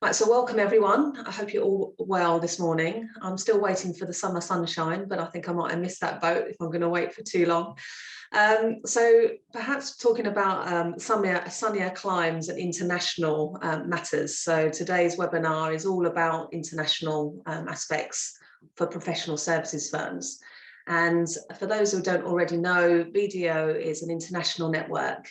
Right, so welcome everyone. I hope you're all well this morning. I'm still waiting for the summer sunshine, but I think I might have missed that boat if I'm going to wait for too long. So perhaps talking about sunnier climes and international matters. So today's webinar is all about international aspects for professional services firms. And for those who don't already know, BDO is an international network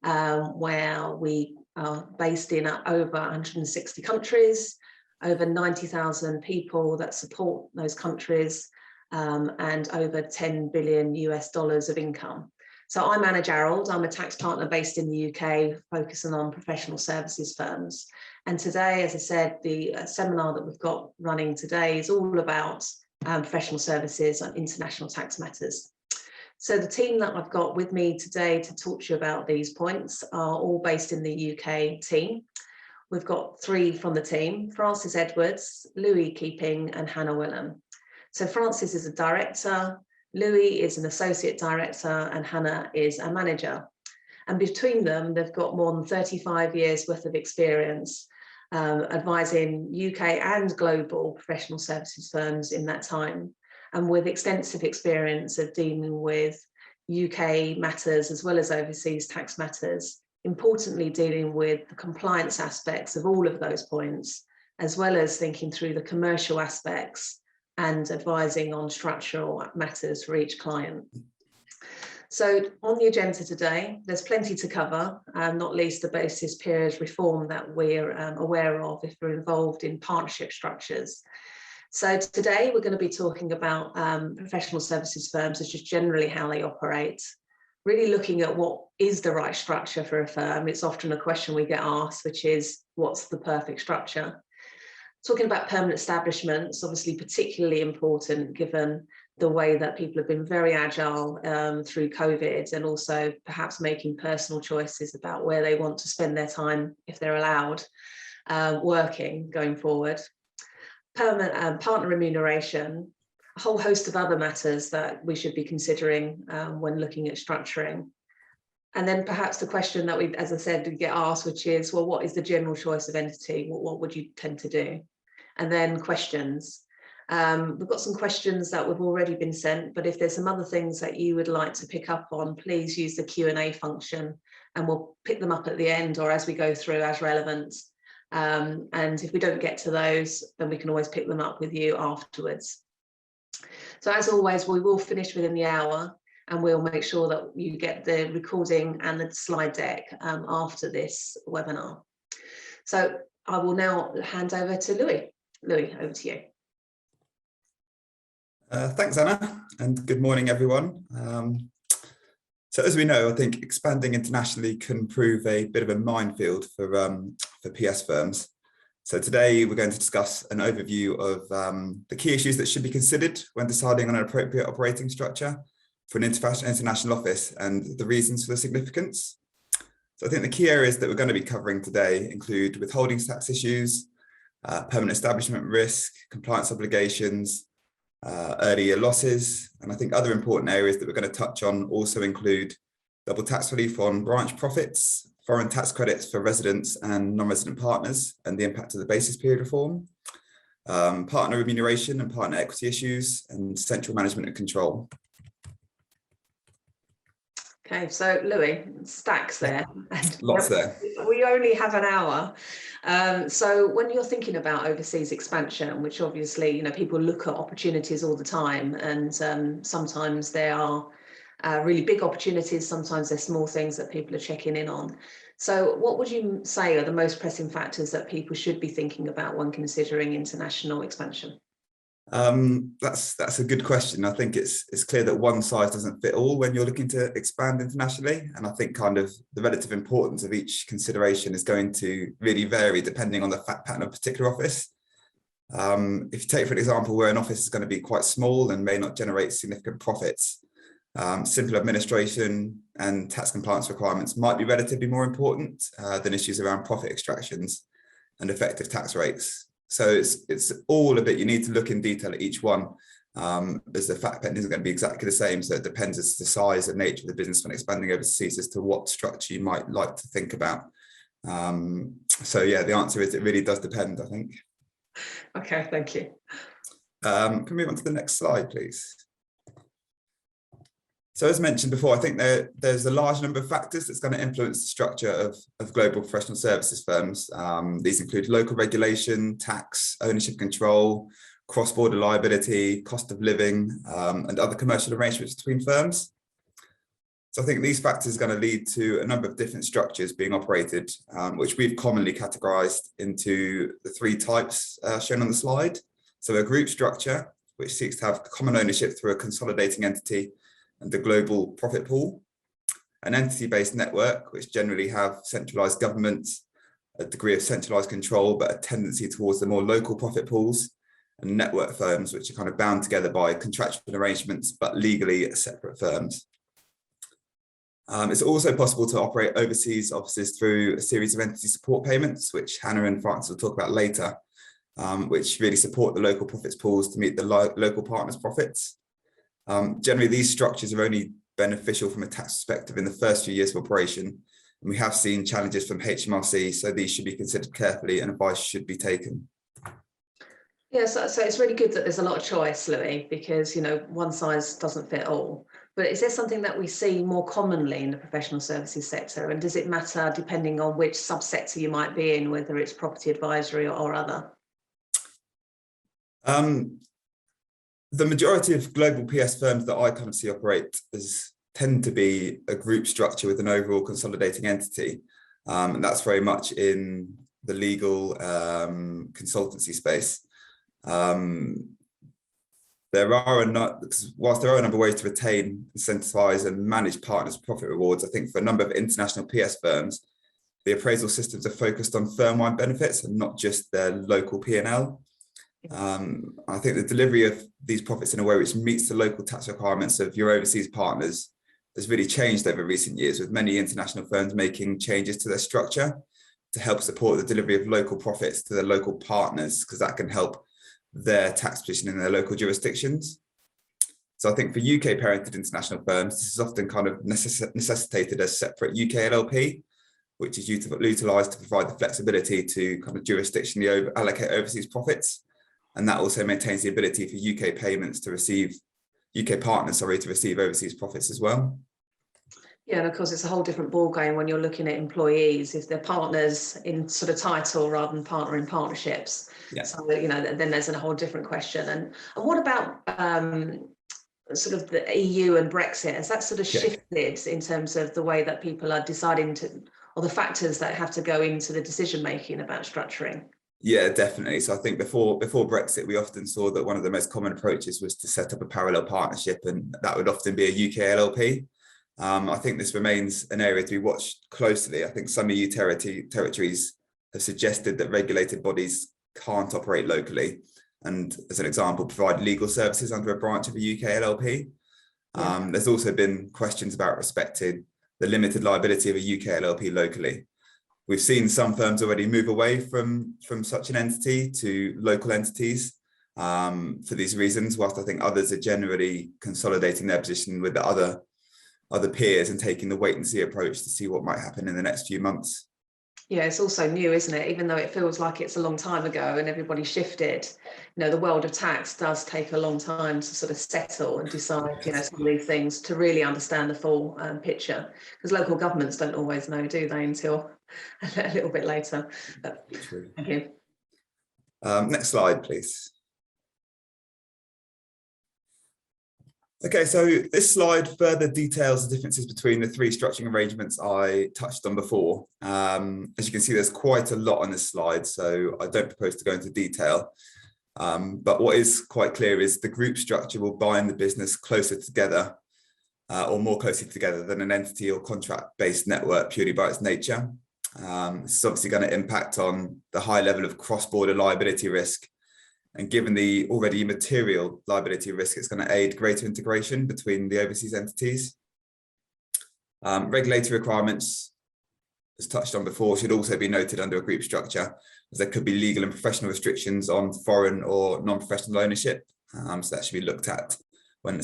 where we are based in over 160 countries, over 90,000 people that support those countries, and over 10 billion US dollars of income. So I'm Anna Gerald. I'm a tax partner based in the UK, focusing on professional services firms. And today, as I said, the seminar that we've got running today is all about professional services and international tax matters. So the team that I've got with me today to talk to you about these points are all based in the UK team. We've got three from the team: Francis Edwards, Louis Keeping and Hannah Willem. So Francis is a director, Louis is an associate director and Hannah is a manager. And between them, they've got more than 35 years worth of experience advising UK and global professional services firms in that time, and with extensive experience of dealing with UK matters as well as overseas tax matters, importantly dealing with the compliance aspects of all of those points, as well as thinking through the commercial aspects and advising on structural matters for each client. So on the agenda today, there's plenty to cover, not least the basis period reform that we're aware of if we're involved in partnership structures. So today we're going to be talking about professional services firms as just generally how they operate, really looking at what is the right structure for a firm. It's often a question we get asked, which is, what's the perfect structure? Talking about permanent establishments, obviously particularly important given the way that people have been very agile through COVID, and also perhaps making personal choices about where they want to spend their time, if they're allowed, working going forward. Permanent partner remuneration, a whole host of other matters that we should be considering when looking at structuring. And then perhaps the question that we, as I said, we get asked, which is, well, what is the general choice of entity? What would you tend to do? And then questions. We've got some questions that have already been sent, but if there's some other things that you would like to pick up on, please use the Q&A function and we'll pick them up at the end or as we go through as relevant. And if we don't get to those, then we can always pick them up with you afterwards. So as always, we will finish within the hour and we'll make sure that you get the recording and the slide deck after this webinar. So I will now hand over to Louis. Louis, over to you. Thanks, Anna, and good morning, everyone. So as we know, I think expanding internationally can prove a bit of a minefield for PS firms. So today we're going to discuss an overview of the key issues that should be considered when deciding on an appropriate operating structure for an international office and the reasons for the significance. So I think the key areas that we're going to be covering today include withholding tax issues, permanent establishment risk, compliance obligations, early year losses, and I think other important areas that we're going to touch on also include double tax relief on branch profits, foreign tax credits for residents and non-resident partners, and the impact of the basis period reform, partner remuneration and partner equity issues, and central management and control. Okay, so Louis, stacks there. Lots there. We only have an hour. So when you're thinking about overseas expansion, which obviously, you know, people look at opportunities all the time, and sometimes there are really big opportunities, sometimes there's small things that people are checking in on. So what would you say are the most pressing factors that people should be thinking about when considering international expansion? That's a good question. I think it's clear that one size doesn't fit all when you're looking to expand internationally, and I think kind of the relative importance of each consideration is going to really vary depending on the fact pattern of a particular office. If you take, for example, where an office is going to be quite small and may not generate significant profits, simple administration and tax compliance requirements might be relatively more important than issues around profit extractions and effective tax rates. So it's all a bit, you need to look in detail at each one, as the fact pattern isn't going to be exactly the same. So it depends as to the size and nature of the business when expanding overseas as to what structure you might like to think about. So yeah, the answer is it really does depend, I think. Okay, thank you. Can we move on to the next slide, please? So as mentioned before, I think there's a large number of factors that's going to influence the structure of global professional services firms. These include local regulation, tax, ownership control, cross-border liability, cost of living, and other commercial arrangements between firms. So I think these factors are going to lead to a number of different structures being operated, which we've commonly categorized into the three types shown on the slide. So a group structure, which seeks to have common ownership through a consolidating entity and the global profit pool. An entity-based network, which generally have centralized governments, a degree of centralized control, but a tendency towards the more local profit pools, and network firms, which are kind of bound together by contractual arrangements, but legally separate firms. It's also possible to operate overseas offices through a series of entity support payments, which Hannah and Francis will talk about later, which really support the local profits pools to meet the local partners' profits. Generally, these structures are only beneficial from a tax perspective in the first few years of operation, and we have seen challenges from HMRC, so these should be considered carefully and advice should be taken. Yeah, so it's really good that there's a lot of choice, Louis, because, you know, one size doesn't fit all. But is there something that we see more commonly in the professional services sector? And does it matter depending on which subsector you might be in, whether it's property advisory or other? The majority of global PS firms that I kind of see operate tend to be a group structure with an overall consolidating entity. And that's very much in the legal consultancy space. Whilst there are a number of ways to retain, incentivize and manage partners' profit rewards, I think for a number of international PS firms, the appraisal systems are focused on firm-wide benefits and not just their local P&L. I think the delivery of these profits in a way which meets the local tax requirements of your overseas partners has really changed over recent years, with many international firms making changes to their structure to help support the delivery of local profits to their local partners, because that can help their tax position in their local jurisdictions. So I think for UK parented international firms, this is often kind of necessitated a separate UK LLP, which is utilised to provide the flexibility to kind of jurisdictionally allocate overseas profits. And that also maintains the ability for UK payments to receive, UK partners, to receive overseas profits as well. Yeah, and of course, it's a whole different ballgame when you're looking at employees, if they're partners in sort of title rather than partner in partnerships. Yeah. So, you know, then there's a whole different question. And what about sort of the EU and Brexit? Has that sort of shifted in terms of the way that people are deciding to, or the factors that have to go into the decision making about structuring? Yeah, definitely. So I think before Brexit, we often saw that one of the most common approaches was to set up a parallel partnership, and that would often be a UK LLP. I think this remains an area to be watched closely. I think some EU territories have suggested that regulated bodies can't operate locally, and as an example, provide legal services under a branch of a UK LLP. There's also been questions about respecting the limited liability of a UK LLP locally. We've seen some firms already move away from such an entity to local entities for these reasons, whilst I think others are generally consolidating their position with the other peers and taking the wait and see approach to see what might happen in the next few months. Yeah, it's also new, isn't it? Even though it feels like it's a long time ago and everybody shifted, you know, the world of tax does take a long time to sort of settle and decide, you know, some of these things, to really understand the full picture, because local governments don't always know, do they, until a little bit later. But, thank you. Next slide, please. Okay, so this slide further details the differences between the three structuring arrangements I touched on before. As you can see, there's quite a lot on this slide, so I don't propose to go into detail. But what is quite clear is the group structure will bind the business closer together or more closely together than an entity or contract-based network purely by its nature. This is obviously going to impact on the high level of cross-border liability risk. And given the already material liability risk, it's going to aid greater integration between the overseas entities. Regulatory requirements, as touched on before, should also be noted under a group structure, as there could be legal and professional restrictions on foreign or non-professional ownership. So that should be looked at when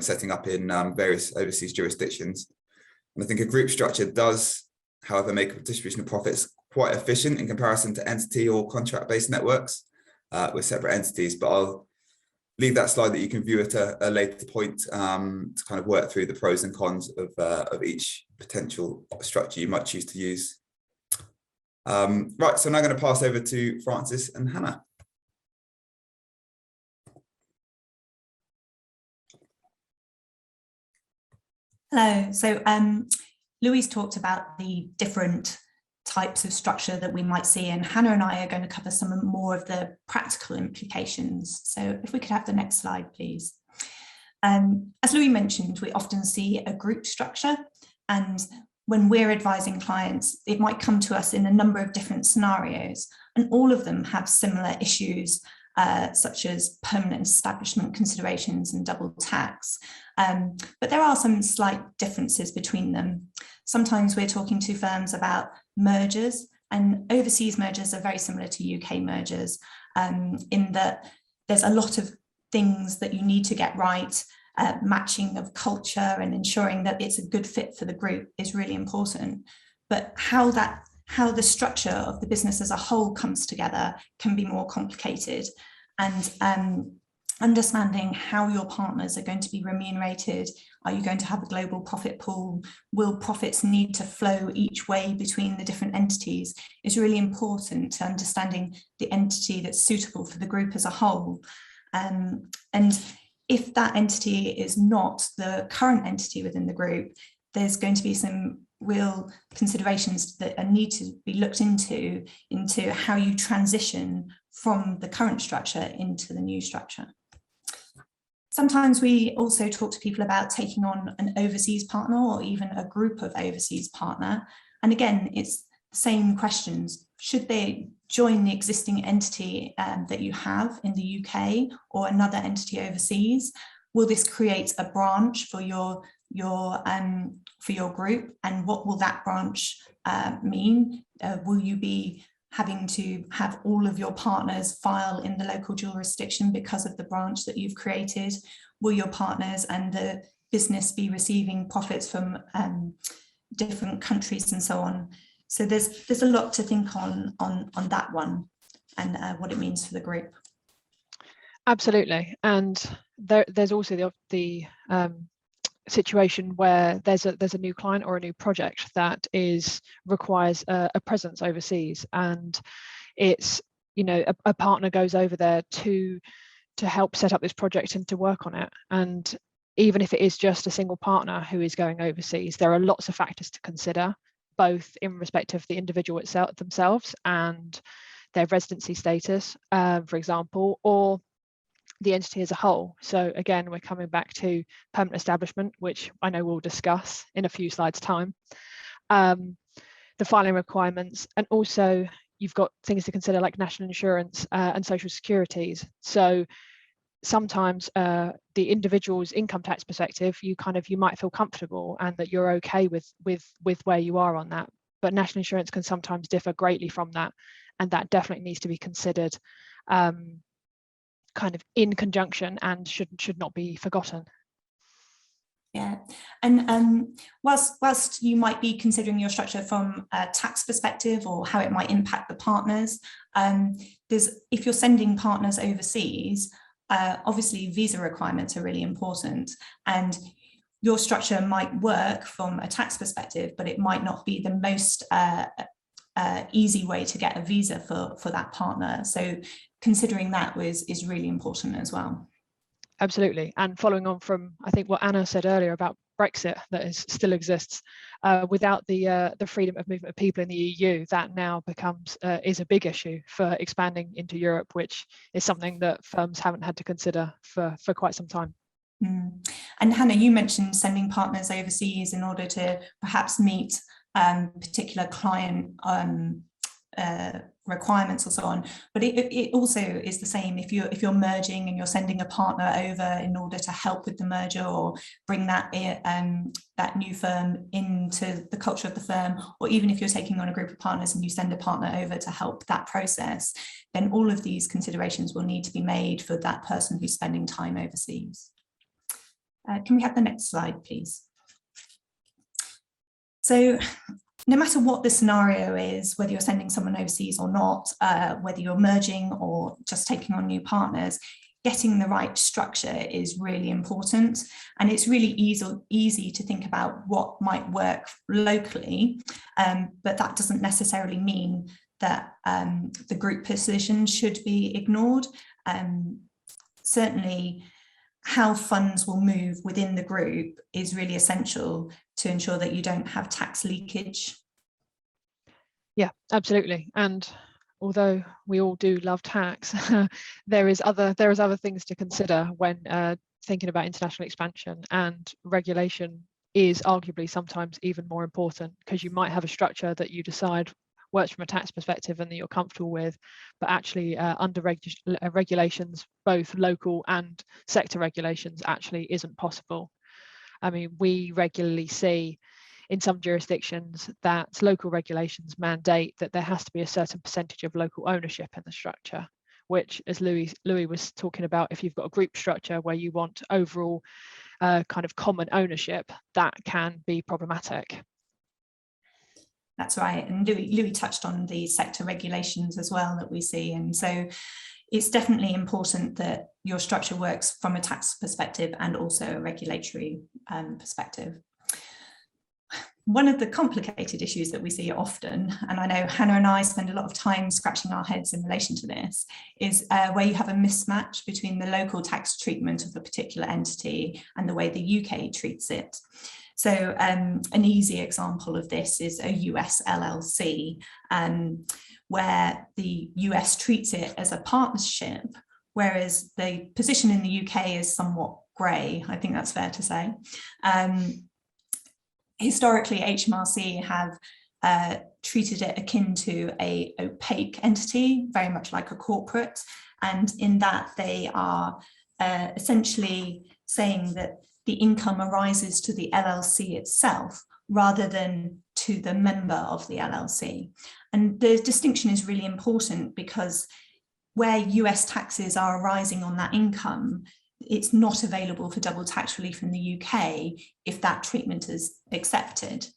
setting up in various overseas jurisdictions. And I think a group structure does, however, make distribution of profits quite efficient in comparison to entity or contract-based networks with separate entities, but I'll leave that slide that you can view at a later point to kind of work through the pros and cons of each potential structure you might choose to use. Right, so I'm now going to pass over to Francis and Hannah. Hello. So Louise talked about the different types of structure that we might see, and Hannah and I are going to cover some more of the practical implications. So if we could have the next slide, please. As Louise mentioned, we often see a group structure, and when we're advising clients, it might come to us in a number of different scenarios, and all of them have similar issues, such as permanent establishment considerations and double tax. But there are some slight differences between them. Sometimes we're talking to firms about mergers, and overseas mergers are very similar to UK mergers, in that there's a lot of things that you need to get right. Matching of culture and ensuring that it's a good fit for the group is really important. But how the structure of the business as a whole comes together can be more complicated. And understanding how your partners are going to be remunerated. Are you going to have a global profit pool? Will profits need to flow each way between the different entities is really important to understanding the entity that's suitable for the group as a whole. And if that entity is not the current entity within the group, there's going to be some real considerations that need to be looked into how you transition from the current structure into the new structure. Sometimes we also talk to people about taking on an overseas partner or even a group of overseas partner. And again, it's the same questions. Should they join the existing entity that you have in the UK or another entity overseas? Will this create a branch for your group? And what will that branch mean? Will you be having to have all of your partners file in the local jurisdiction because of the branch that you've created? Will your partners and the business be receiving profits from different countries and so on? So there's a lot to think on that one and what it means for the group. Absolutely, and there's also the situation where there's a new client or a new project that requires a presence overseas, and it's, you know, a partner goes over there to help set up this project and to work on it. And even if it is just a single partner who is going overseas, there are lots of factors to consider, both in respect of the individual themselves and their residency status, for example, or the entity as a whole. So again, we're coming back to permanent establishment, which I know we'll discuss in a few slides' time, the filing requirements, and also you've got things to consider like national insurance and social securities. So sometimes the individual's income tax perspective, you might feel comfortable and that you're okay with where you are on that, but national insurance can sometimes differ greatly from that, and that definitely needs to be considered kind of in conjunction and should not be forgotten. Yeah, and whilst you might be considering your structure from a tax perspective or how it might impact the partners, if you're sending partners overseas, obviously visa requirements are really important, and your structure might work from a tax perspective, but it might not be the most easy way to get a visa for that partner. So considering that is really important as well. Absolutely, and following on from I think what Anna said earlier about Brexit, that still exists, without the freedom of movement of people in the EU, that now is a big issue for expanding into Europe, which is something that firms haven't had to consider for quite some time. And Hannah, you mentioned sending partners overseas in order to perhaps meet particular client requirements or so on, but it also is the same if you're merging and you're sending a partner over in order to help with the merger or bring that new firm into the culture of the firm, or even if you're taking on a group of partners and you send a partner over to help that process, then all of these considerations will need to be made for that person who's spending time overseas. Can we have the next slide, please? So no matter what the scenario is, whether you're sending someone overseas or not, whether you're merging or just taking on new partners, getting the right structure is really important. And it's really easy to think about what might work locally, but that doesn't necessarily mean that the group position should be ignored. Certainly, how funds will move within the group is really essential to ensure that you don't have tax leakage. Yeah, absolutely. And although we all do love tax, there is other things to consider when thinking about international expansion, and regulation is arguably sometimes even more important, because you might have a structure that you decide works from a tax perspective and that you're comfortable with, but actually under regulations, both local and sector regulations, actually isn't possible. I mean, we regularly see in some jurisdictions that local regulations mandate that there has to be a certain percentage of local ownership in the structure, which, as Louis was talking about, if you've got a group structure where you want overall kind of common ownership, that can be problematic. That's right. And Louis touched on the sector regulations as well that we see. And so it's definitely important that your structure works from a tax perspective and also a regulatory perspective. One of the complicated issues that we see often, and I know Hannah and I spend a lot of time scratching our heads in relation to this, is where you have a mismatch between the local tax treatment of a particular entity and the way the UK treats it. So an easy example of this is a US LLC, where the US treats it as a partnership, whereas the position in the UK is somewhat grey. I think that's fair to say. Historically, HMRC have treated it akin to an opaque entity, very much like a corporate, and in that they are essentially saying that the income arises to the LLC itself rather than to the member of the LLC. And the distinction is really important, because where US taxes are arising on that income, it's not available for double tax relief in the UK if that treatment is accepted.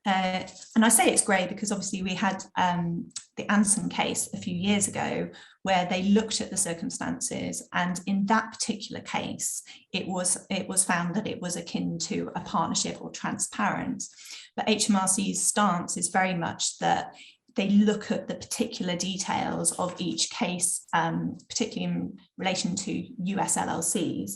And I say it's grey because obviously we had the Anson case a few years ago where they looked at the circumstances, and in that particular case it was found that it was akin to a partnership or transparent. But HMRC's stance is very much that they look at the particular details of each case, particularly in relation to US LLCs.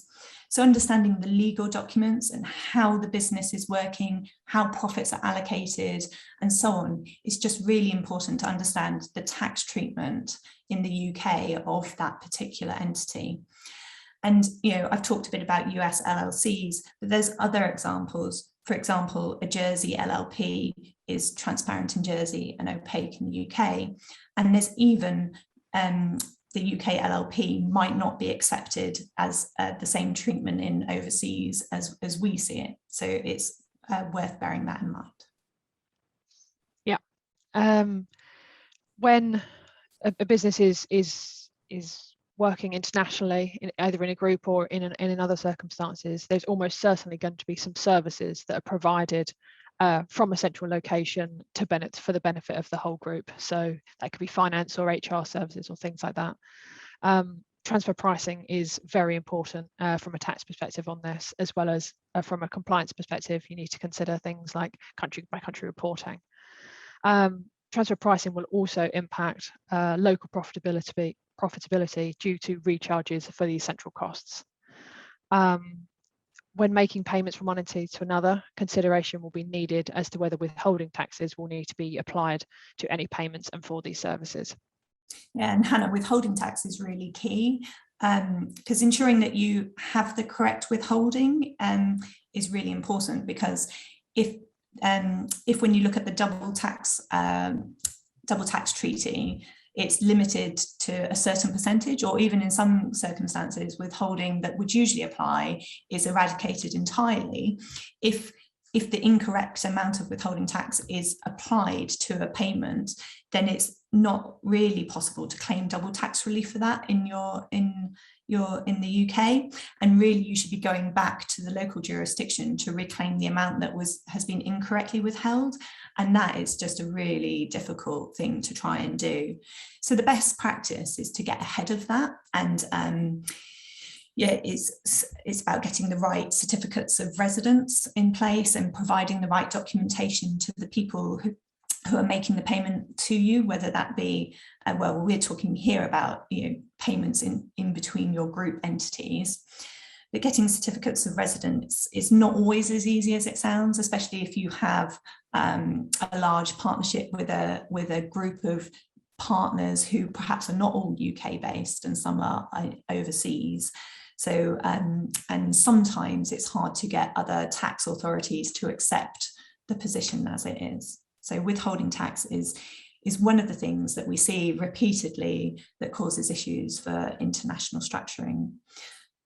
So understanding the legal documents and how the business is working, how profits are allocated, and so on, is just really important to understand the tax treatment in the UK of that particular entity. And, you know, I've talked a bit about US LLCs, but there's other examples. For example, a Jersey LLP is transparent in Jersey and opaque in the UK. And there's even the UK LLP might not be accepted as the same treatment in overseas as we see it. So it's worth bearing that in mind. Yeah. When a business is working internationally, either in a group or in other circumstances, there's almost certainly going to be some services that are provided from a central location for the benefit of the whole group. So that could be finance or HR services or things like that. Transfer pricing is very important from a tax perspective on this, as well as from a compliance perspective. You need to consider things like country by country reporting. Transfer pricing will also impact local profitability due to recharges for these central costs. When making payments from one entity to another, consideration will be needed as to whether withholding taxes will need to be applied to any payments and for these services. Yeah, and Hannah, withholding tax is really key, because ensuring that you have the correct withholding is really important, because if when you look at the double tax treaty, it's limited to a certain percentage, or even in some circumstances, withholding that would usually apply is eradicated entirely. If the incorrect amount of withholding tax is applied to a payment, then it's not really possible to claim double tax relief for that in you're in the UK, and really you should be going back to the local jurisdiction to reclaim the amount that has been incorrectly withheld, and that is just a really difficult thing to try and do. So the best practice is to get ahead of that, and yeah, it's about getting the right certificates of residence in place and providing the right documentation to the people who are making the payment to you, whether that be, well, we're talking here about, you know, payments in between your group entities. But getting certificates of residence is not always as easy as it sounds, especially if you have a large partnership with a group of partners who perhaps are not all UK based and some are overseas. So, and sometimes it's hard to get other tax authorities to accept the position as it is. So withholding tax is one of the things that we see repeatedly that causes issues for international structuring.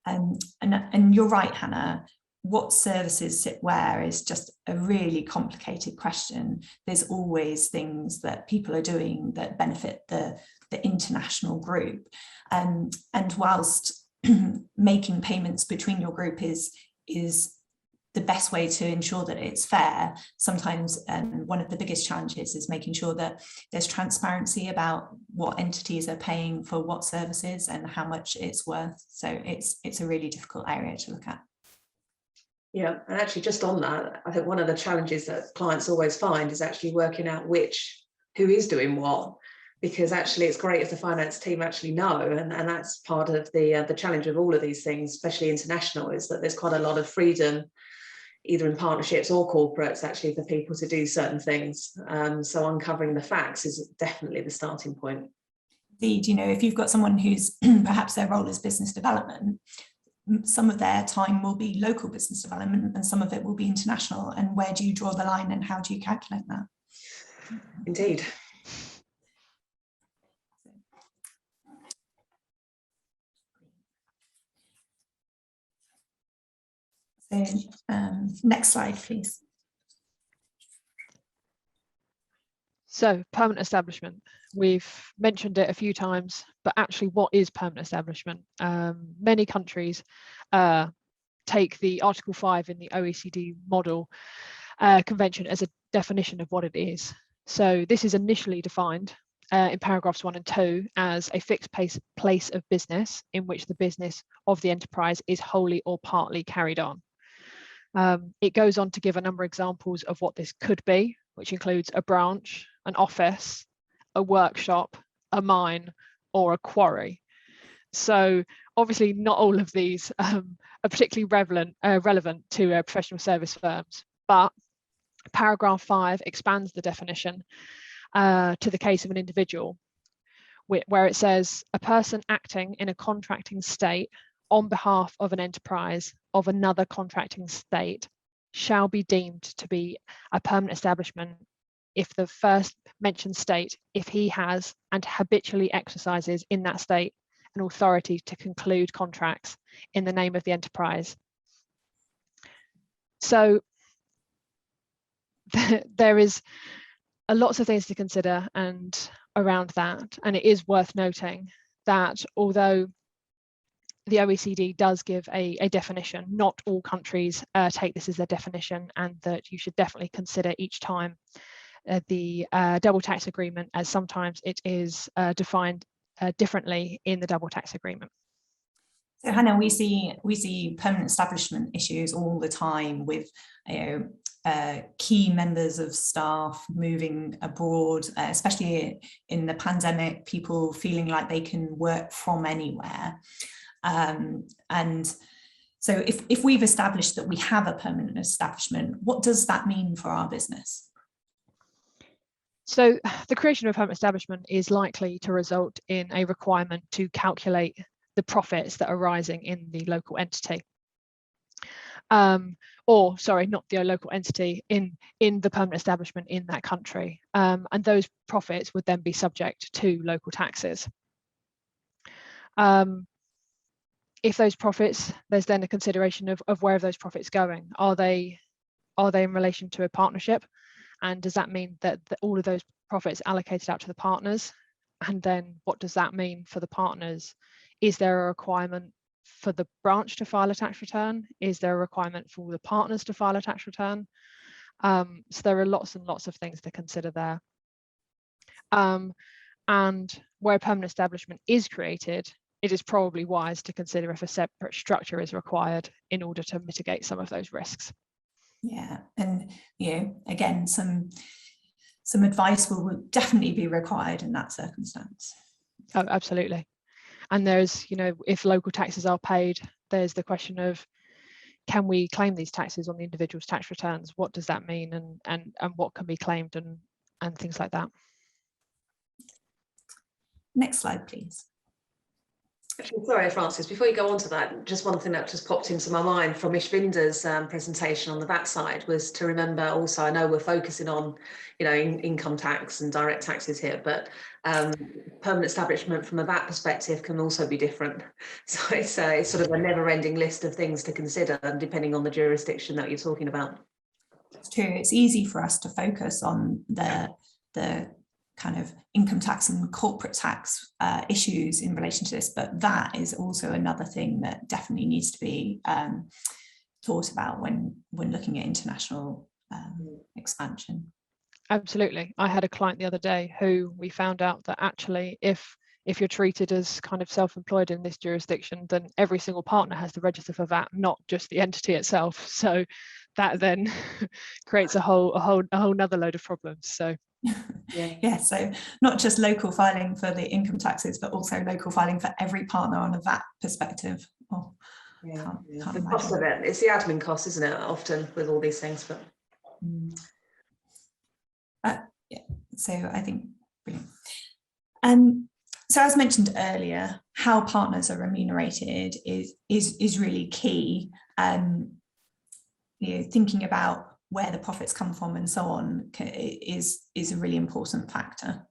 And you're right, Hannah, what services sit where is just a really complicated question. There's always things that people are doing that benefit the international group. And whilst making payments between your group is the best way to ensure that it's fair, sometimes one of the biggest challenges is making sure that there's transparency about what entities are paying for what services and how much it's worth. So it's a really difficult area to look at. Yeah, and actually just on that, I think one of the challenges that clients always find is actually working out who is doing what, because actually it's great if the finance team actually know, and that's part of the challenge of all of these things, especially international, is that there's quite a lot of freedom, either in partnerships or corporates, actually, for people to do certain things. So uncovering the facts is definitely the starting point. Indeed, you know, if you've got someone who's perhaps their role is business development, some of their time will be local business development and some of it will be international. And where do you draw the line and how do you calculate that? Indeed. So next slide, please. So permanent establishment, we've mentioned it a few times, but actually what is permanent establishment? Many countries take the Article 5 in the OECD model convention as a definition of what it is. So this is initially defined in paragraphs 1 and 2 as a fixed place of business in which the business of the enterprise is wholly or partly carried on. It goes on to give a number of examples of what this could be, which includes a branch, an office, a workshop, a mine, or a quarry. So obviously not all of these are particularly relevant to professional service firms, but paragraph 5 expands the definition to the case of an individual, where it says a person acting in a contracting state on behalf of an enterprise of another contracting state shall be deemed to be a permanent establishment if the first mentioned state, if he has and habitually exercises in that state an authority to conclude contracts in the name of the enterprise. So there is lots of things to consider and around that, and it is worth noting that although the OECD does give a definition, not all countries take this as their definition, and that you should definitely consider each time the double tax agreement, as sometimes it is defined differently in the double tax agreement. So Hannah, we see permanent establishment issues all the time with key members of staff moving abroad, especially in the pandemic, people feeling like they can work from anywhere. And so if we've established that we have a permanent establishment, what does that mean for our business? So the creation of a permanent establishment is likely to result in a requirement to calculate the profits that are arising in the local entity. Or sorry, not the local entity, in the permanent establishment in that country. And those profits would then be subject to local taxes. If those profits, there's then a consideration of where are those profits going? Are they in relation to a partnership? And does that mean that all of those profits allocated out to the partners? And then what does that mean for the partners is there a requirement for the branch to file a tax return? Is there a requirement for the partners to file a tax return? So there are lots and lots of things to consider there. And where a permanent establishment is created, it is probably wise to consider if a separate structure is required in order to mitigate some of those risks. Yeah, and again, some advice will definitely be required in that circumstance. Oh, absolutely. And there's, if local taxes are paid, there's the question of, can we claim these taxes on the individual's tax returns? What does that mean, and what can be claimed, and things like that. Next slide, please. Actually, sorry, Francis, before you go on to that, just one thing that just popped into my mind from Ishvinder's presentation on the VAT side was to remember also, I know we're focusing on, income tax and direct taxes here, but permanent establishment from a VAT perspective can also be different. So it's sort of a never-ending list of things to consider, depending on the jurisdiction that you're talking about. It's true. It's easy for us to focus on the kind of income tax and corporate tax issues in relation to this, but that is also another thing that definitely needs to be thought about when looking at international expansion. Absolutely. I had a client the other day who we found out that actually if you're treated as kind of self-employed in this jurisdiction, then every single partner has to register for VAT, not just the entity itself. So that then creates a whole nother load of problems. So yeah, so not just local filing for the income taxes, but also local filing for every partner on a VAT perspective. Oh, can't the cost of it, it's the admin cost, isn't it, often with all these things, but yeah, so I think brilliant. So as mentioned earlier, how partners are remunerated is really key. Thinking about where the profits come from and so on is a really important factor.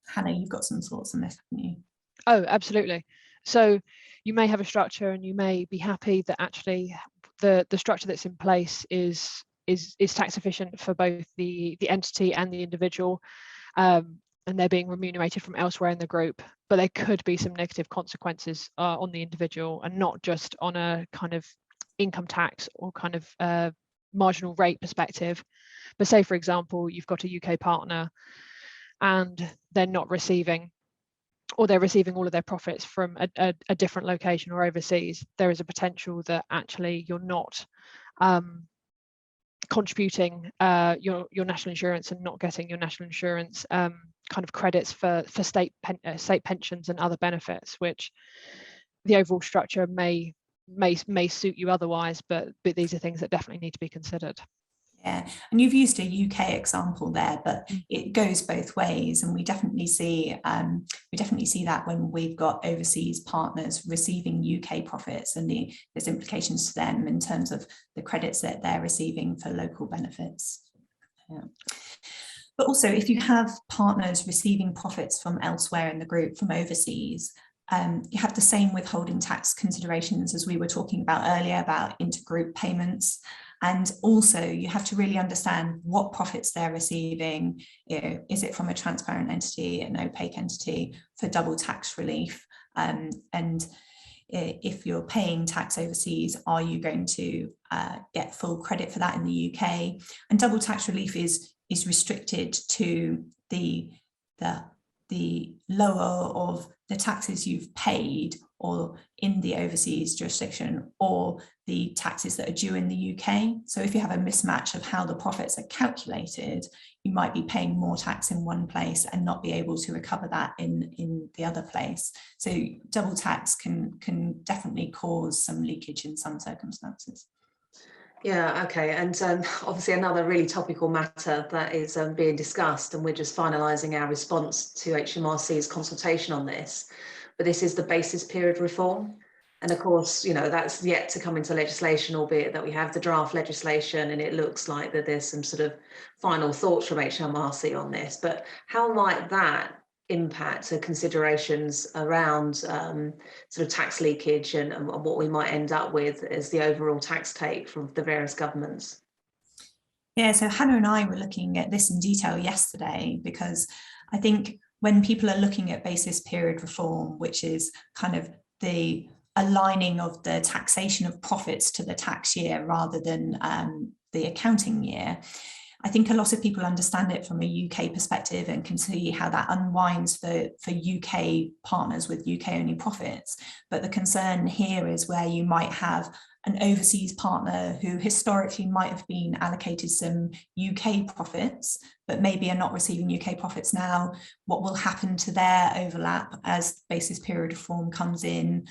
Hannah, you've got some thoughts on this, haven't you? Oh, absolutely. So you may have a structure and you may be happy that actually the structure that's in place is tax efficient for both the entity and the individual, and they're being remunerated from elsewhere in the group, but there could be some negative consequences on the individual, and not just on a kind of income tax or kind of marginal rate perspective. But say, for example, you've got a UK partner and they're not receiving, or they're receiving all of their profits from a different location or overseas. There is a potential that actually you're not contributing your national insurance and not getting your national insurance kind of credits for state pensions and other benefits, which the overall structure may suit you otherwise, but these are things that definitely need to be considered. Yeah, and you've used a UK example there, but it goes both ways, and we definitely see that when we've got overseas partners receiving UK profits, and there's implications to them in terms of the credits that they're receiving for local benefits. Yeah. But also, if you have partners receiving profits from elsewhere in the group, from overseas, you have the same withholding tax considerations as we were talking about earlier about intergroup payments. And also you have to really understand what profits they're receiving. Is it from a transparent entity, an opaque entity, for double tax relief? And if you're paying tax overseas, are you going to get full credit for that in the UK? And double tax relief is restricted to the lower of the taxes you've paid or in the overseas jurisdiction, or the taxes that are due in the UK. So if you have a mismatch of how the profits are calculated, you might be paying more tax in one place and not be able to recover that in the other place. So double tax can definitely cause some leakage in some circumstances. Yeah, okay, and obviously another really topical matter that is being discussed, and we're just finalising our response to HMRC's consultation on this, but this is the basis period reform. And of course, that's yet to come into legislation, albeit that we have the draft legislation, and it looks like that there's some sort of final thoughts from HMRC on this. But how might that impact considerations around sort of tax leakage and what we might end up with as the overall tax take from the various governments? Yeah, so Hannah and I were looking at this in detail yesterday, because I think when people are looking at basis period reform, which is kind of the aligning of the taxation of profits to the tax year rather than the accounting year, I think a lot of people understand it from a UK perspective and can see how that unwinds for UK partners with UK only profits. But the concern here is where you might have an overseas partner who historically might have been allocated some UK profits, but maybe are not receiving UK profits now. What will happen to their overlap as basis period reform comes in?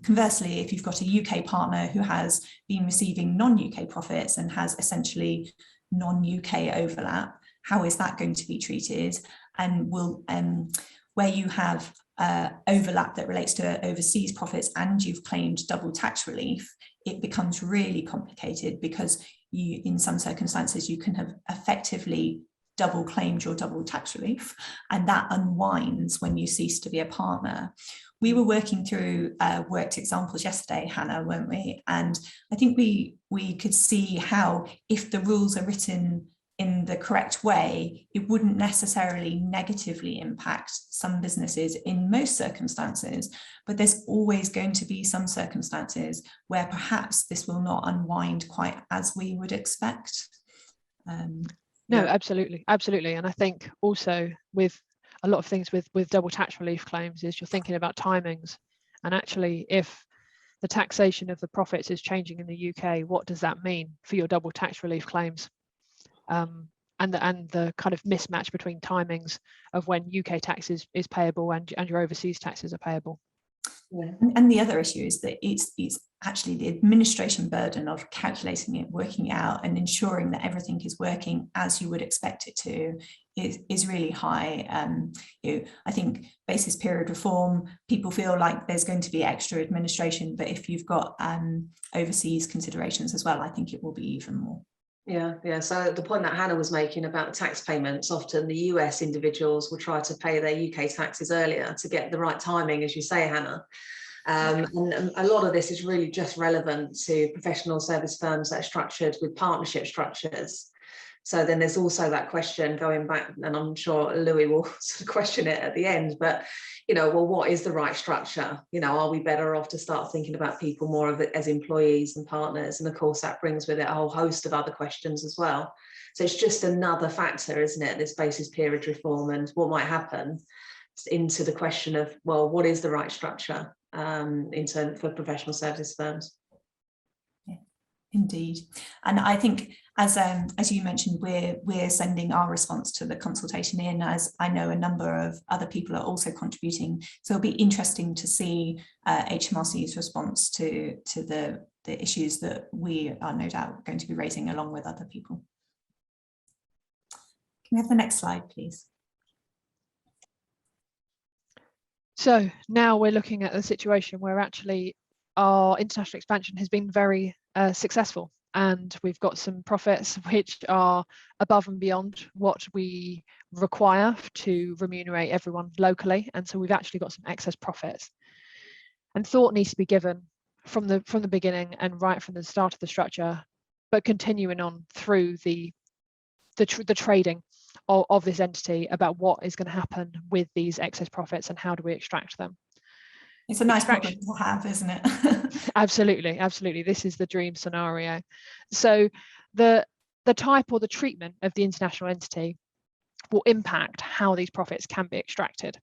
Conversely, if you've got a UK partner who has been receiving non-UK profits and has essentially non-UK overlap, how is that going to be treated? And will where you have overlap that relates to overseas profits and you've claimed double tax relief, it becomes really complicated because you, in some circumstances, you can have effectively double claimed your double tax relief, and that unwinds when you cease to be a partner. We were working through worked examples yesterday, Hannah, weren't we? And I think we could see how if the rules are written in the correct way, it wouldn't necessarily negatively impact some businesses in most circumstances, but there's always going to be some circumstances where perhaps this will not unwind quite as we would expect. No, absolutely. And I think also with a lot of things with double tax relief claims is you're thinking about timings, and actually if the taxation of the profits is changing in the UK, what does that mean for your double tax relief claims? And the kind of mismatch between timings of when UK tax is payable and your overseas taxes are payable. Yeah. And the other issue is that it's actually the administration burden of calculating it, working it out and ensuring that everything is working as you would expect it to is really high. I think basis period reform, people feel like there's going to be extra administration, but if you've got overseas considerations as well, I think it will be even more. Yeah. So the point that Hannah was making about the tax payments, often the US individuals will try to pay their UK taxes earlier to get the right timing, as you say, Hannah. And a lot of this is really just relevant to professional service firms that are structured with partnership structures. So then there's also that question going back, and I'm sure Louis will sort of question it at the end, but, well, what is the right structure? Are we better off to start thinking about people more of it as employees and partners? And of course, that brings with it a whole host of other questions as well. So it's just another factor, isn't it? This basis period reform and what might happen into the question of, well, what is the right structure for professional services firms? Indeed. And I think as you mentioned, we're sending our response to the consultation in, as I know a number of other people are also contributing. So it'll be interesting to see HMRC's response to the issues that we are no doubt going to be raising along with other people. Can we have the next slide, please? So now we're looking at a situation where actually our international expansion has been very successful, and we've got some profits which are above and beyond what we require to remunerate everyone locally, and so we've actually got some excess profits. And thought needs to be given from the beginning and right from the start of the structure, but continuing on through the trading of this entity about what is going to happen with these excess profits and how do we extract them. It's a nice problem to have, isn't it? Absolutely. This is the dream scenario. So the type or the treatment of the international entity will impact how these profits can be extracted.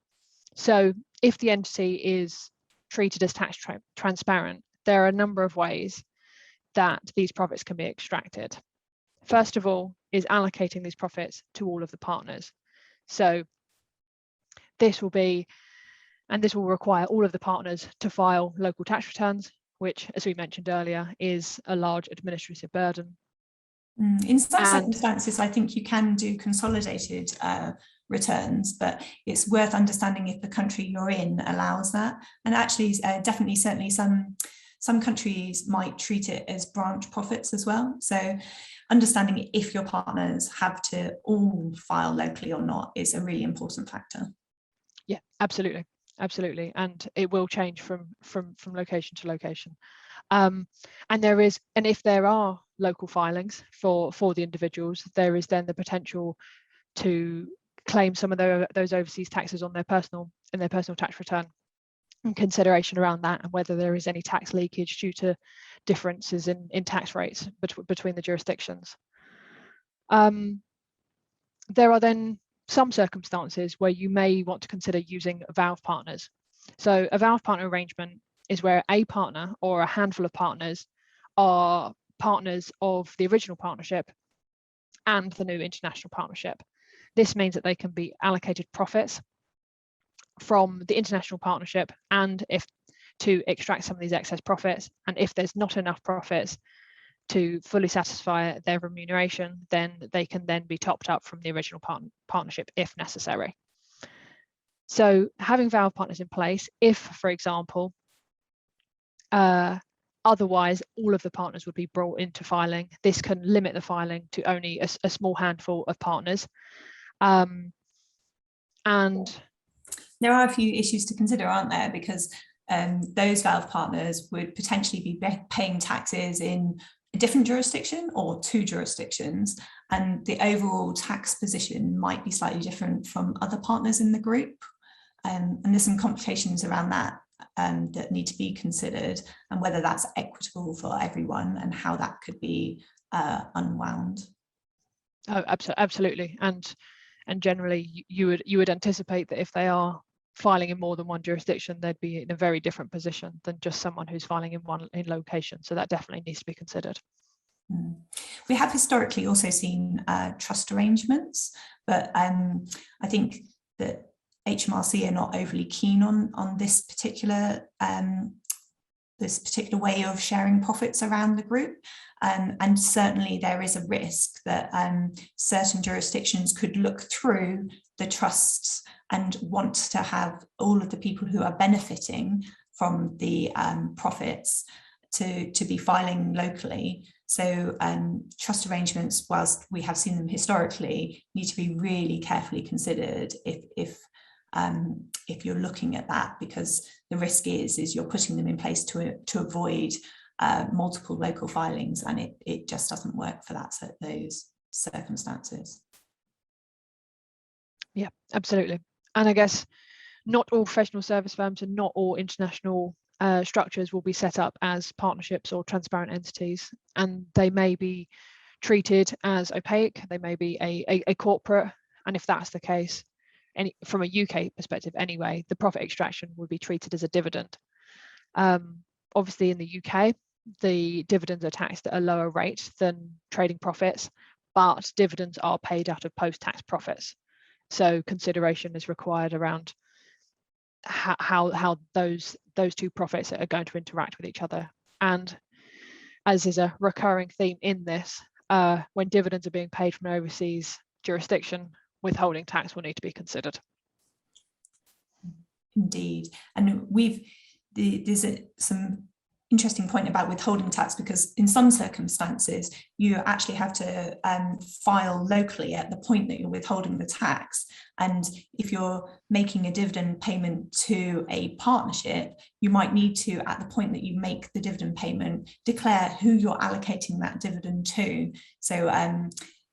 So if the entity is treated as tax transparent, there are a number of ways that these profits can be extracted. First of all is allocating these profits to all of the partners. So this will require all of the partners to file local tax returns, which, as we mentioned earlier, is a large administrative burden. In some circumstances, I think you can do consolidated returns, but it's worth understanding if the country you're in allows that. And actually, definitely, certainly some countries might treat it as branch profits as well. So understanding if your partners have to all file locally or not is a really important factor. Yeah, absolutely, and it will change from location to location. And if there are local filings for the individuals, there is then the potential to claim some of those overseas taxes on their personal tax return, and consideration around that, and whether there is any tax leakage due to differences in tax rates between the jurisdictions. There are then some circumstances where you may want to consider using valve partners. So a valve partner arrangement is where a partner or a handful of partners are partners of the original partnership and the new international partnership. This means that they can be allocated profits from the international partnership, and if to extract some of these excess profits, and if there's not enough profits to fully satisfy their remuneration, then they can then be topped up from the original partnership if necessary. So having valve partners in place, if, for example, otherwise all of the partners would be brought into filing, this can limit the filing to only a small handful of partners. And there are a few issues to consider, aren't there? Because those valve partners would potentially be paying taxes in a different jurisdiction or two jurisdictions, and the overall tax position might be slightly different from other partners in the group. And there's some complications around that that need to be considered, and whether that's equitable for everyone and how that could be unwound. Oh, absolutely. And generally you would anticipate that if they are filing in more than one jurisdiction, they'd be in a very different position than just someone who's filing in one location. So that definitely needs to be considered. We have historically also seen trust arrangements, but I think that HMRC are not overly keen on this particular way of sharing profits around the group. And certainly there is a risk that certain jurisdictions could look through the trusts and want to have all of the people who are benefiting from the profits to be filing locally. So trust arrangements, whilst we have seen them historically, need to be really carefully considered if you're looking at that, because the risk is you're putting them in place to avoid multiple local filings, and it just doesn't work for those circumstances. Yeah, absolutely. And I guess not all professional service firms and not all international structures will be set up as partnerships or transparent entities, and they may be treated as opaque, they may be a corporate, and if that's the case, from a UK perspective anyway, the profit extraction would be treated as a dividend. Obviously in the UK, the dividends are taxed at a lower rate than trading profits, but dividends are paid out of post-tax profits. So consideration is required around how those two profits are going to interact with each other. And as is a recurring theme in this, when dividends are being paid from an overseas jurisdiction, withholding tax will need to be considered. Indeed, and there's some interesting point about withholding tax, because in some circumstances you actually have to file locally at the point that you're withholding the tax, and if you're making a dividend payment to a partnership, you might need to, at the point that you make the dividend payment, declare who you're allocating that dividend to. So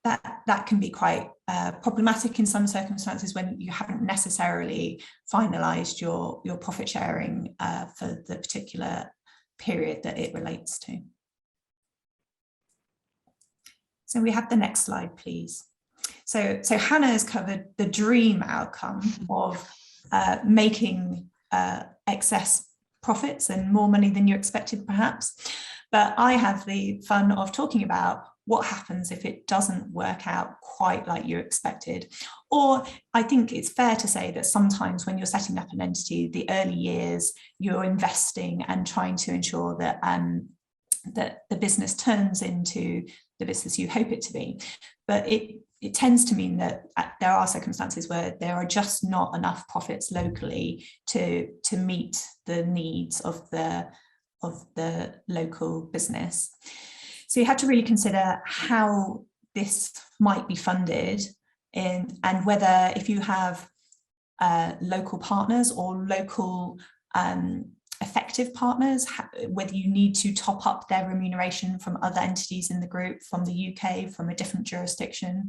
that can be quite problematic in some circumstances when you haven't necessarily finalised your profit sharing for the particular period that it relates to. So we have the next slide, please. So Hannah has covered the dream outcome of making excess profits and more money than you expected, perhaps. But I have the fun of talking about what happens if it doesn't work out quite like you expected. Or I think it's fair to say that sometimes when you're setting up an entity, the early years, you're investing and trying to ensure that that the business turns into the business you hope it to be. But it tends to mean that there are circumstances where there are just not enough profits locally to meet the needs of the local business. So you have to really consider how this might be funded, and whether, if you have local partners or local effective partners, whether you need to top up their remuneration from other entities in the group, from the UK, from a different jurisdiction,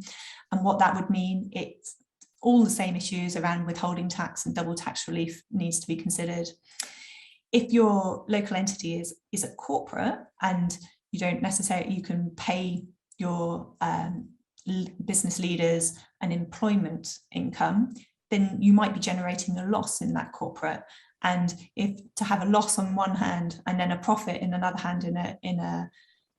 and what that would mean. It's all the same issues around withholding tax and double tax relief needs to be considered. If your local entity is a corporate and you don't necessarily, you can pay your business leaders an employment income, then you might be generating a loss in that corporate. And if to have a loss on one hand and then a profit in another hand in a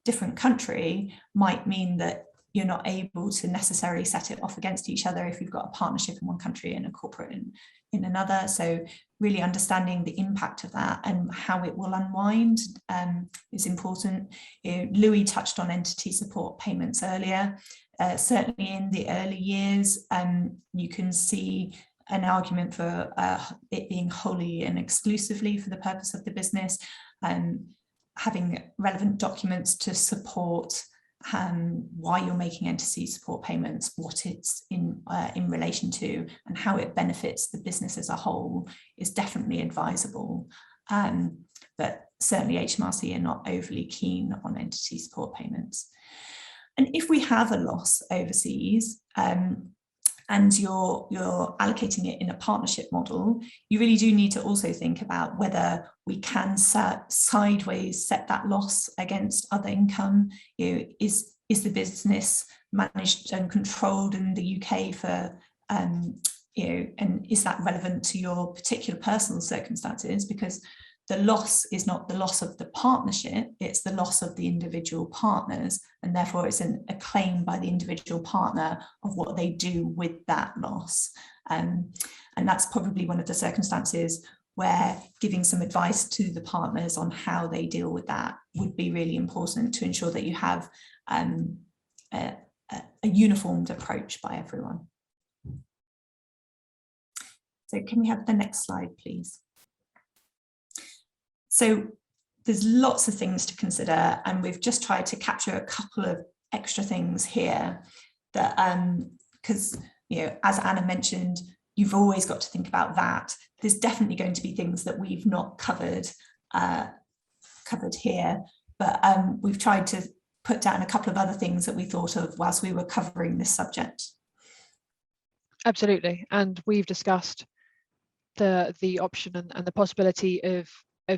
different country might mean that you're not able to necessarily set it off against each other if you've got a partnership in one country and a corporate in another. So really understanding the impact of that and how it will unwind is important. Louis touched on entity support payments earlier. Certainly in the early years, you can see an argument for it being wholly and exclusively for the purpose of the business, having relevant documents to support why you're making entity support payments, what it's in relation to, and how it benefits the business as a whole is definitely advisable. But certainly HMRC are not overly keen on entity support payments. And if we have a loss overseas, and you're allocating it in a partnership model, you really do need to also think about whether we can sideways set that loss against other income. Is the business managed and controlled in the UK for, and is that relevant to your particular personal circumstances? Because the loss is not the loss of the partnership, it's the loss of the individual partners, and therefore it's a claim by the individual partner of what they do with that loss. And that's probably one of the circumstances where giving some advice to the partners on how they deal with that would be really important to ensure that you have a uniformed approach by everyone. So can we have the next slide, please? So there's lots of things to consider, and we've just tried to capture a couple of extra things here that, because, as Anna mentioned, you've always got to think about that. There's definitely going to be things that we've not covered here, but we've tried to put down a couple of other things that we thought of whilst we were covering this subject. Absolutely, and we've discussed the option and the possibility of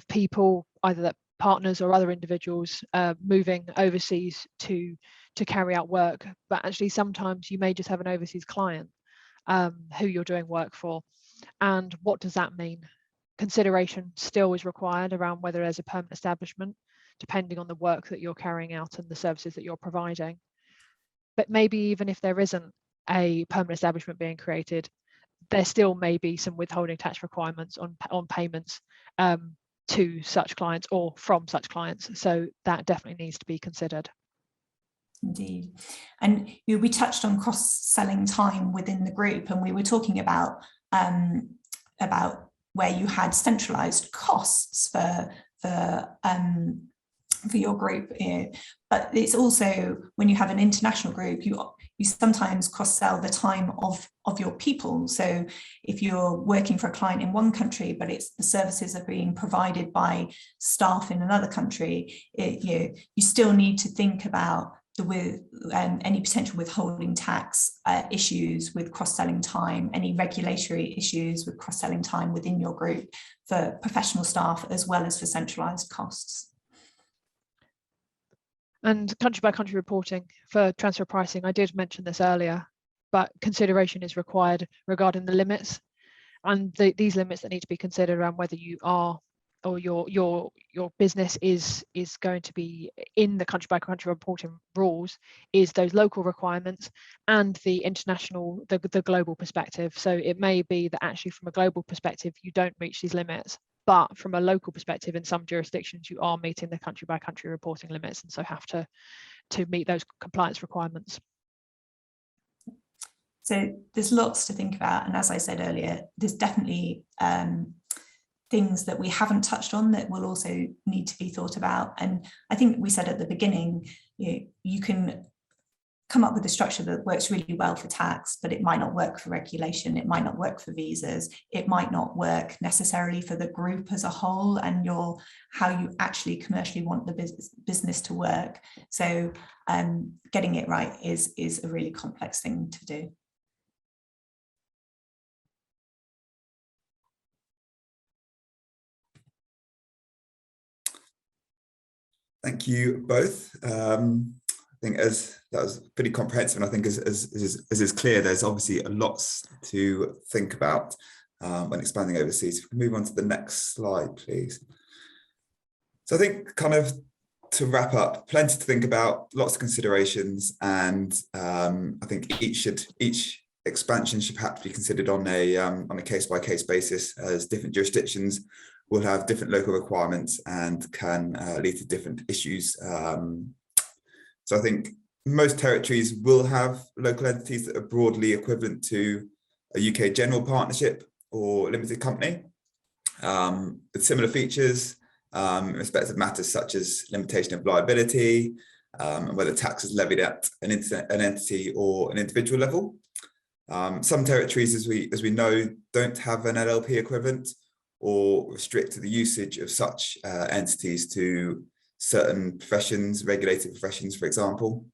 people, either that partners or other individuals, moving overseas to carry out work. But actually sometimes you may just have an overseas client who you're doing work for. And what does that mean? Consideration still is required around whether there's a permanent establishment, depending on the work that you're carrying out and the services that you're providing. But maybe even if there isn't a permanent establishment being created, there still may be some withholding tax requirements on payments to such clients or from such clients. So that definitely needs to be considered. Indeed. And we touched on cross-selling time within the group, and we were talking about where you had centralized costs for your group, but it's also when you have an international group, you sometimes cross-sell the time of your people. So if you're working for a client in one country, but it's the services are being provided by staff in another country, you still need to think about any potential withholding tax issues with cross-selling time, any regulatory issues with cross-selling time within your group for professional staff, as well as for centralized costs. And country by country reporting for transfer pricing, I did mention this earlier, but consideration is required regarding the limits and these limits that need to be considered around whether you are or your business is going to be in the country by country reporting rules, is those local requirements and the international, the global perspective. So it may be that actually from a global perspective you don't reach these limits, but from a local perspective in some jurisdictions you are meeting the country by country reporting limits, and so have to meet those compliance requirements. So there's lots to think about, and as I said earlier, there's definitely things that we haven't touched on that will also need to be thought about. And I think we said at the beginning, you can come up with a structure that works really well for tax, but it might not work for regulation, it might not work for visas, it might not work necessarily for the group as a whole and how you actually commercially want the business to work. So getting it right is a really complex thing to do. Thank you both. I think as that was pretty comprehensive, and I think as is clear, there's obviously a lot to think about when expanding overseas. If we can move on to the next slide, please. So I think kind of to wrap up, plenty to think about, lots of considerations, and I think each expansion should have to be considered on a case-by-case basis, as different jurisdictions will have different local requirements and can lead to different issues. So I think most territories will have local entities that are broadly equivalent to a UK general partnership or limited company, with similar features in respect of matters such as limitation of liability, and whether tax is levied at an entity or an individual level. Some territories, as we know, don't have an LLP equivalent, or restrict the usage of such entities to certain professions, regulated professions, for example.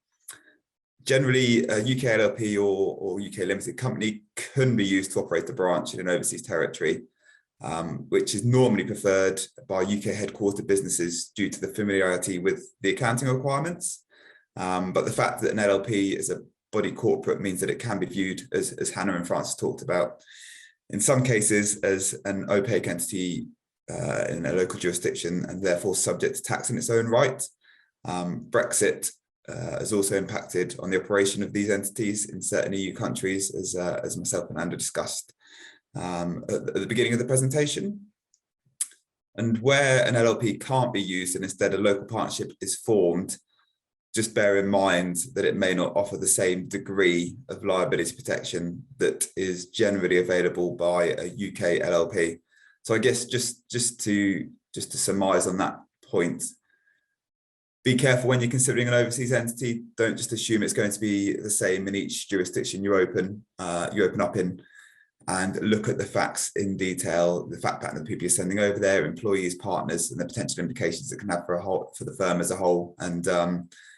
Generally, a UK LLP or UK limited company can be used to operate a branch in an overseas territory, which is normally preferred by UK headquartered businesses due to the familiarity with the accounting requirements. But the fact that an LLP is a body corporate means that it can be viewed, as Hannah and Francis talked about, in some cases as an opaque entity in a local jurisdiction and therefore subject to tax in its own right. Brexit has also impacted on the operation of these entities in certain EU countries, as myself and Andrew discussed at the beginning of the presentation. And where an LLP can't be used and instead a local partnership is formed, just bear in mind that it may not offer the same degree of liability protection that is generally available by a UK LLP. So I guess just to surmise on that point, be careful when you're considering an overseas entity. Don't just assume it's going to be the same in each jurisdiction you open up in, and look at the facts in detail, the fact pattern of the people you're sending over there, employees, partners, and the potential implications it can have for the firm as a whole. And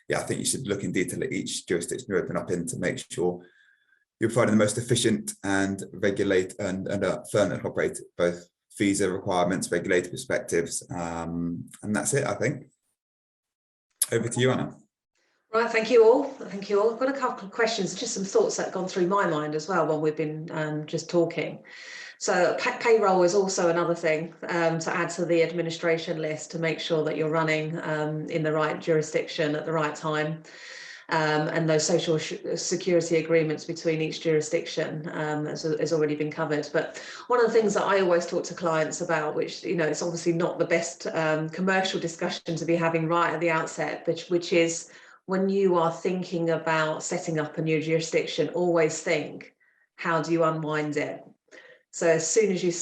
yeah, I think you should look in detail at each jurisdiction you open up in to make sure you're providing the most efficient and regulate and a firm that can operate both visa requirements, regulated perspectives, and that's it, I think. Over to you, Anna. Right, thank you all. Thank you all. I've got a couple of questions, just some thoughts that have gone through my mind as well while we've been just talking. So payroll is also another thing to add to the administration list to make sure that you're running in the right jurisdiction at the right time. And those social security agreements between each jurisdiction has already been covered. But one of the things that I always talk to clients about, which, you know, it's obviously not the best commercial discussion to be having right at the outset, but which is when you are thinking about setting up a new jurisdiction, always think, how do you unwind it? So as soon as you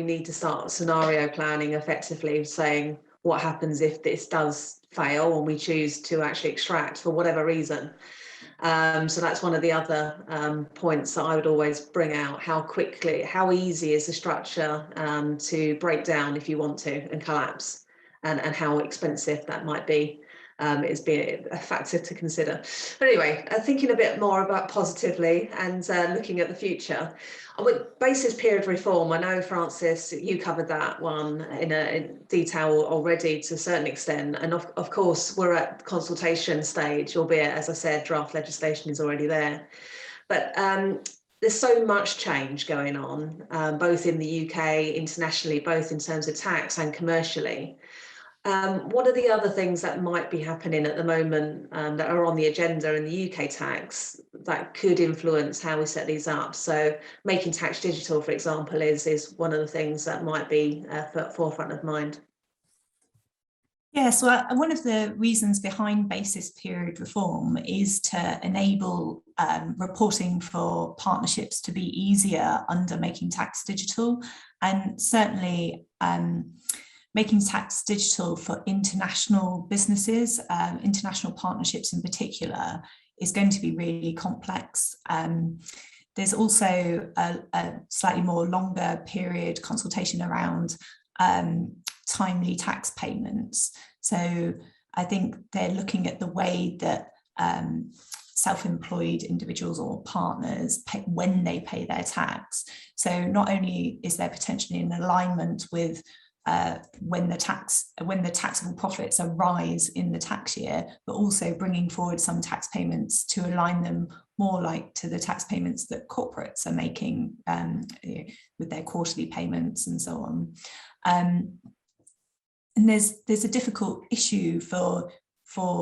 need to start scenario planning effectively, saying what happens if this does fail and we choose to actually extract for whatever reason. So that's one of the other points that I would always bring out: how easy is the structure to break down if you want to and collapse, and how expensive that might be. Is being a factor to consider. But anyway, thinking a bit more about positively and looking at the future. With basis period reform, I know, Francis, you covered that one in detail already to a certain extent. And of course, we're at consultation stage, albeit, as I said, draft legislation is already there. But there's so much change going on, both in the UK, internationally, both in terms of tax and commercially. What are the other things that might be happening at the moment that are on the agenda in the UK tax that could influence how we set these up? So making tax digital, for example, is one of the things that might be forefront of mind. Yeah, so one of the reasons behind basis period reform is to enable reporting for partnerships to be easier under making tax digital, and certainly making tax digital for international businesses, international partnerships in particular, is going to be really complex. There's also a slightly more longer period consultation around timely tax payments. So I think they're looking at the way that self-employed individuals or partners pay when they pay their tax. So not only is there potentially an alignment with when the taxable profits arise in the tax year, but also bringing forward some tax payments to align them more like to the tax payments that corporates are making with their quarterly payments and so on. And there's a difficult issue for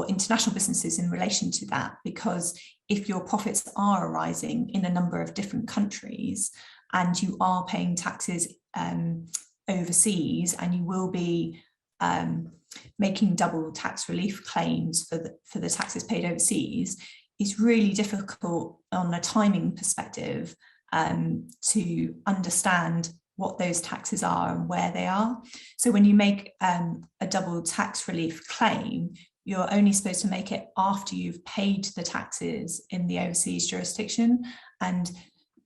international businesses in relation to that, because if your profits are arising in a number of different countries and you are paying taxes overseas, and you will be making double tax relief claims for the taxes paid overseas, it's really difficult on a timing perspective to understand what those taxes are and where they are. So when you make a double tax relief claim, you're only supposed to make it after you've paid the taxes in the overseas jurisdiction, and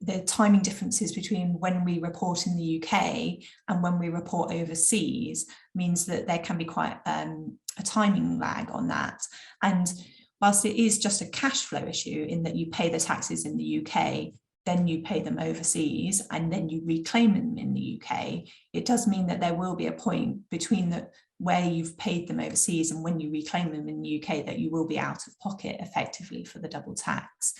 the timing differences between when we report in the UK and when we report overseas means that there can be quite a timing lag on that. And whilst it is just a cash flow issue in that you pay the taxes in the UK, then you pay them overseas, and then you reclaim them in the UK, it does mean that there will be a point between where you've paid them overseas and when you reclaim them in the UK that you will be out of pocket effectively for the double tax.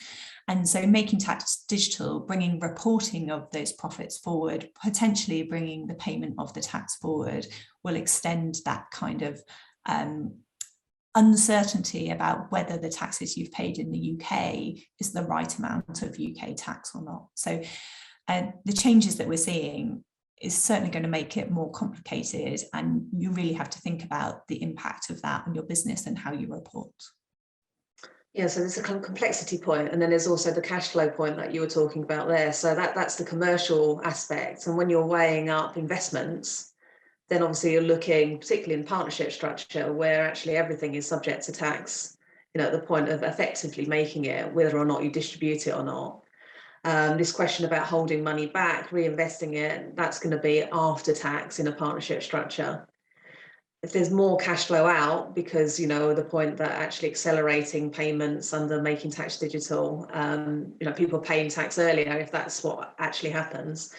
And so making tax digital, bringing reporting of those profits forward, potentially bringing the payment of the tax forward, will extend that kind of uncertainty about whether the taxes you've paid in the UK is the right amount of UK tax or not. So the changes that we're seeing is certainly going to make it more complicated, and you really have to think about the impact of that on your business and how you report. Yeah, so there's a complexity point, and then there's also the cash flow point that you were talking about there. So that's the commercial aspect. And when you're weighing up investments, then obviously you're looking, particularly in partnership structure, where actually everything is subject to tax, at the point of effectively making it, whether or not you distribute it or not. This question about holding money back, reinvesting it, that's going to be after tax in a partnership structure. If there's more cash flow out because, the point that actually accelerating payments under making tax digital, people paying tax earlier, if that's what actually happens,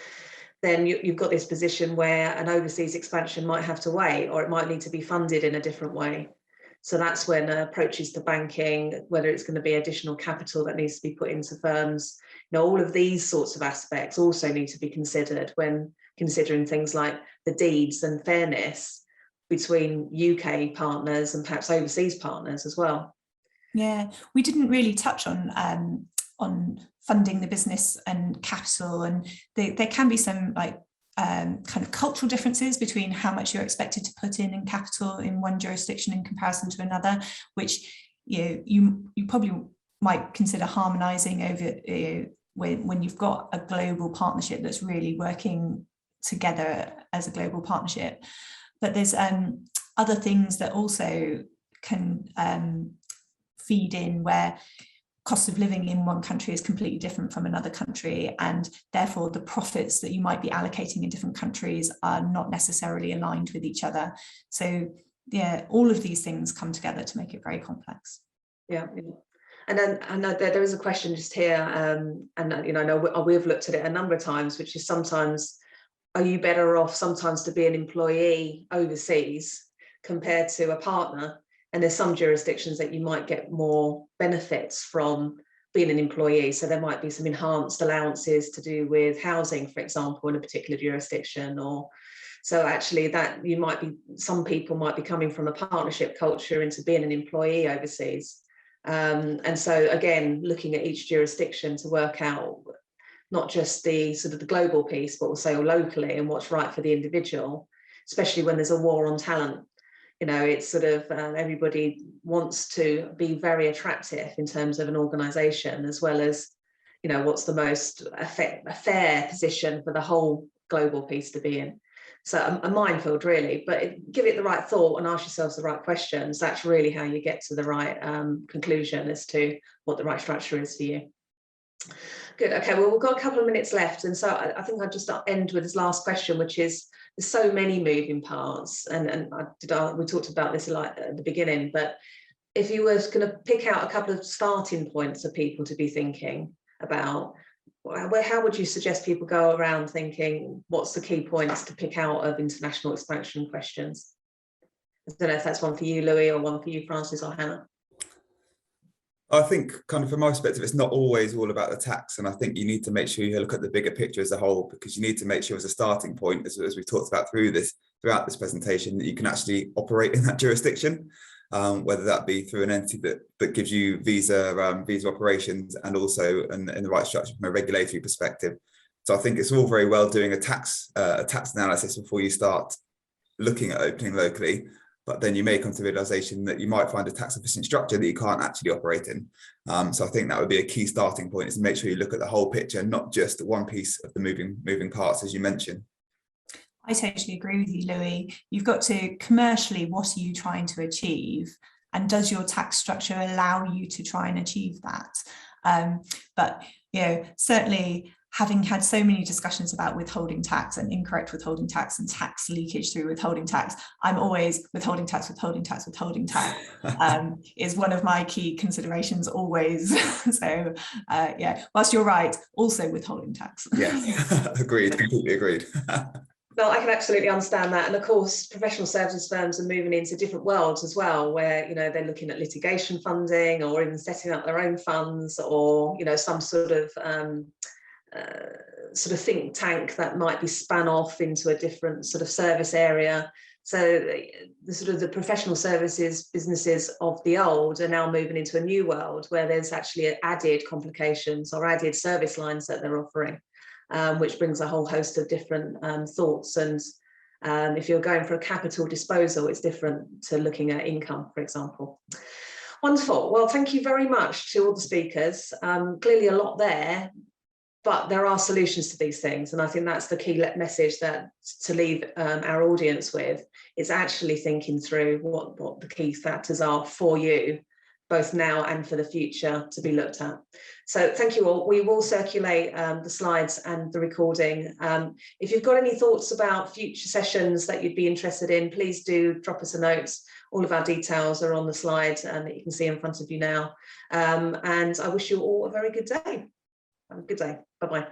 then you've got this position where an overseas expansion might have to wait, or it might need to be funded in a different way. So that's when approaches to banking, whether it's going to be additional capital that needs to be put into firms, all of these sorts of aspects also need to be considered when considering things like the deeds and fairness between UK partners and perhaps overseas partners as well. Yeah, we didn't really touch on funding the business and capital, and there can be some kind of cultural differences between how much you're expected to put in capital in one jurisdiction in comparison to another, which you probably might consider harmonizing over when you've got a global partnership that's really working together as a global partnership. But there's other things that also can feed in, where cost of living in one country is completely different from another country, and therefore the profits that you might be allocating in different countries are not necessarily aligned with each other. So yeah, all of these things come together to make it very complex. Yeah. And then I know there is a question just here, and I know we've looked at it a number of times, which is sometimes, are you better off sometimes to be an employee overseas compared to a partner? And there's some jurisdictions that you might get more benefits from being an employee. So there might be some enhanced allowances to do with housing, for example, in a particular jurisdiction. Or so actually that some people might be coming from a partnership culture into being an employee overseas. And so again, looking at each jurisdiction to work out not just the sort of the global piece, but also locally and what's right for the individual, especially when there's a war on talent. It's sort of everybody wants to be very attractive in terms of an organisation, as well as, what's the most a fair position for the whole global piece to be in. So a minefield, really, but give it the right thought and ask yourselves the right questions. That's really how you get to the right conclusion as to what the right structure is for you. Good. Okay, well, we've got a couple of minutes left. And so I think I'll just end with this last question, which is, there's so many moving parts. And we talked about this at the beginning, but if you were going to pick out a couple of starting points for people to be thinking about, how would you suggest people go around thinking, what's the key points to pick out of international expansion questions? I don't know if that's one for you, Louis, or one for you, Francis, or Hannah. I think kind of from my perspective, it's not always all about the tax. And I think you need to make sure you look at the bigger picture as a whole, because you need to make sure as a starting point, as we've talked about throughout this presentation, that you can actually operate in that jurisdiction, whether that be through an entity that gives you visa operations, and also in the right structure from a regulatory perspective. So I think it's all very well doing a tax analysis before you start looking at opening locally, but then you may come to the realization that you might find a tax efficient structure that you can't actually operate in. So I think that would be a key starting point, is to make sure you look at the whole picture, not just one piece of the moving parts, as you mentioned. I totally agree with you, Louis. You've got to commercially, what are you trying to achieve? And does your tax structure allow you to try and achieve that? But certainly, having had so many discussions about withholding tax and incorrect withholding tax and tax leakage through withholding tax, I'm always withholding tax is one of my key considerations always. So whilst you're right, also withholding tax. Yeah, agreed, completely agreed. No, I can absolutely understand that. And of course, professional services firms are moving into different worlds as well, where, they're looking at litigation funding, or even setting up their own funds, or, some sort of think tank that might be spun off into a different sort of service area. So the professional services businesses of the old are now moving into a new world where there's actually added complications or added service lines that they're offering, which brings a whole host of different thoughts. And if you're going for a capital disposal, it's different to looking at income, for example. Wonderful. Well, thank you very much to all the speakers. Clearly a lot there, but there are solutions to these things. And I think that's the key message that to leave our audience with, is actually thinking through what the key factors are for you, both now and for the future, to be looked at. So thank you all. We will circulate the slides and the recording. If you've got any thoughts about future sessions that you'd be interested in, please do drop us a note. All of our details are on the slide that you can see in front of you now. And I wish you all a very good day. Have a good day. Bye-bye.